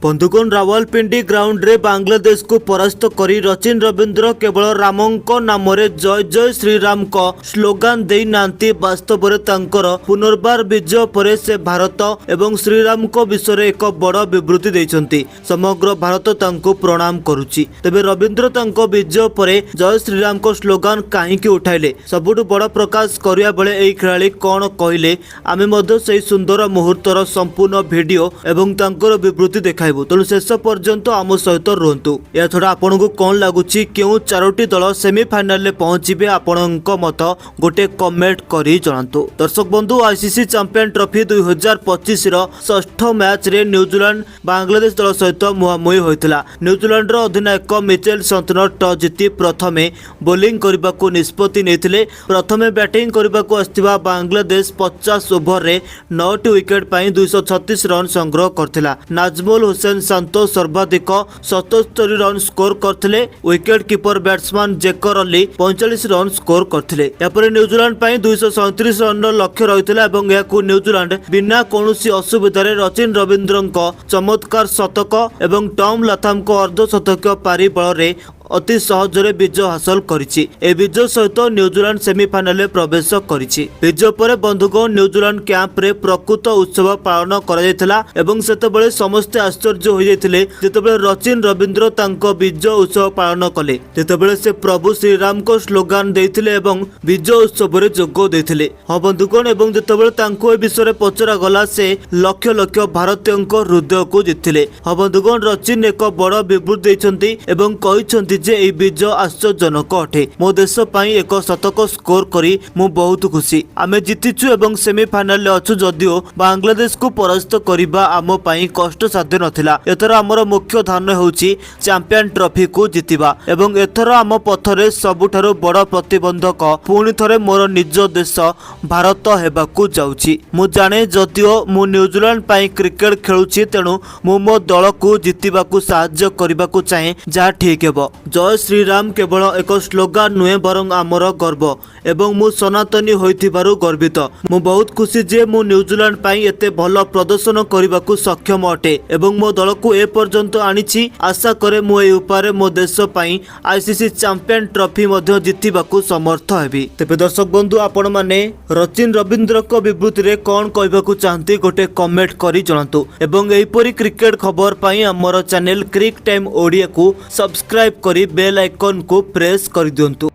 बंधुगण रावलपिंडी ग्राउंड रे बांग्लादेश को परास्त करी रचिन रविंद्र केवल रामंक नाम जय जय श्रीराम को स्लोगान दे नांती वास्तव में तांकर पुनर्बार विजय पर से भारत एवं श्रीराम को विषय एक बड़ विवृत्ति देइछंती। समग्र भारत तांको प्रणाम करुची। तेबे रविंद्र तांको विजय पर जय श्रीराम को स्लोगान काहींकी उठाइले सबुठु बड़ प्रकाश करिया बेले एई खेलाड़ी कोन कहिले आमे मध्य सेही सुंदर मुहूर्तर संपूर्ण वीडियो एवं तांकर विवृत्ति देखाइबु। तेणु शेष पर्यंत आम सहित रुहतु। या छड़ा आपनको कौन लगुच क्यों चारोटी दल सेमिफाइनाल में पहुंचे आपणक मत गोटे कमेंट करी जणातु। दर्शक बंधु आईसीसी चैंपियन ट्रॉफी 2025 षष्ठ मैच रे न्यूजीलैंड बांग्लादेश दल सहित मुहांमुही होइतिला। न्यूजीलैंड अधिनायक मिचेल सन्तनर टॉस जीति प्रथमे बोलिंग करने को निष्पत्ति नेतिले। प्रथमे बैटिंग करने को आसथिबा बांग्लादेश 50 ओभर रे 9 विकेट पाई 236 रन संग्रह करथिला। नाजमुल हुसैन शांतो सर्वाधिक 77 रन स्कोर करथिले। विकेट कीपर बैट्समैन जेकर अली 45 रन स्कोर करथिले। यापर न्यूजीलैंड पाई 237 रन लक्ष्य रहिथिला एवं याकू न्यूजीलैंड बिना कोनोसी असुविधारे रचिन रविंद्रଙ୍କ चमत्कार शतक एवं टॉम लाथम को अर्धशतक पारी बल रे अति सहजरे विजय हासिल करिछि। ए विजय सहित न्यूजीलैंड सेमिफाइनल में प्रवेश करिछि। विजय पर बंधुगण न्यूजीलैंड कैंप रे प्रकृत उत्सव पालन करा जायतिला एवं सेतेबेले समस्त आश्चर्य हो जायतिले जेतेबेले रचिन रविंद्र तांको विजय उत्सव पालन कले। जेतेबेले से प्रभु श्रीराम को स्लोगान देथिले एवं विजय उत्सव रे जोग देथिले। हां बंधुगण एवं जेतेबेले तांको ए विषय पचरा गला से लक्ष लक्ष भारतीयଙ୍କ हृदय को जितिले। हां बंधुगण रचिन एक बड़ विवृत्ति दैछंती एवं कहिसंती जे ए विजय आश्चर्यजनक अटे। मो देश पाई एक शतक स्कोर करी मु बहुत खुशी। आमे जीतिछु एवं सेमिफाइनल ले अछु जदियो बांग्लादेश को परास्त करिबा आम पाई कष्ट साध्य नथिला। एथर हमर मुख्य ध्यान होउची चैंपियन ट्रॉफी को जितिबा एवं एथर आम पथरे सबुठारो बड़ प्रतिबंधक पुणी थरे मोर निज देश भारत हेबाकू जाउची। मु जाने जदियो मु न्यूजीलैंड पाई क्रिकेट खेलुची तेणु मु मो दल को जितिबाकू सहाय्य करिबाकू चाहे जहा ठीक हेबो। जय श्रीराम केवल एक स्लोगान नुहे बरं आमर गर्व एवं मु सनातनी होइथिबारु गर्वित। मु बहुत खुशी जे मु न्यूजीलैंड पाई एते भल प्रदर्शन करबाकू सक्षम अटे एवं मो दल को ए पर्यंत आनिछि। आशा करे मु ए उपारे मो देश पाई आईसीसी चैंपियन ट्रॉफी मध्ये जितिबाकू समर्थ हेबी। तेबे दर्शक बंधु आपण माने रचिन रविंद्र को विवृत्ति रे कोन कहबाकू चाहंती गोटे कमेंट करी जणातु एवं एहिपरि क्रिकेट खबर पाई हमर चैनल क्रिक टाइम ओडिया को सब्सक्राइब करी बेल आइकन को प्रेस कर दियंतु।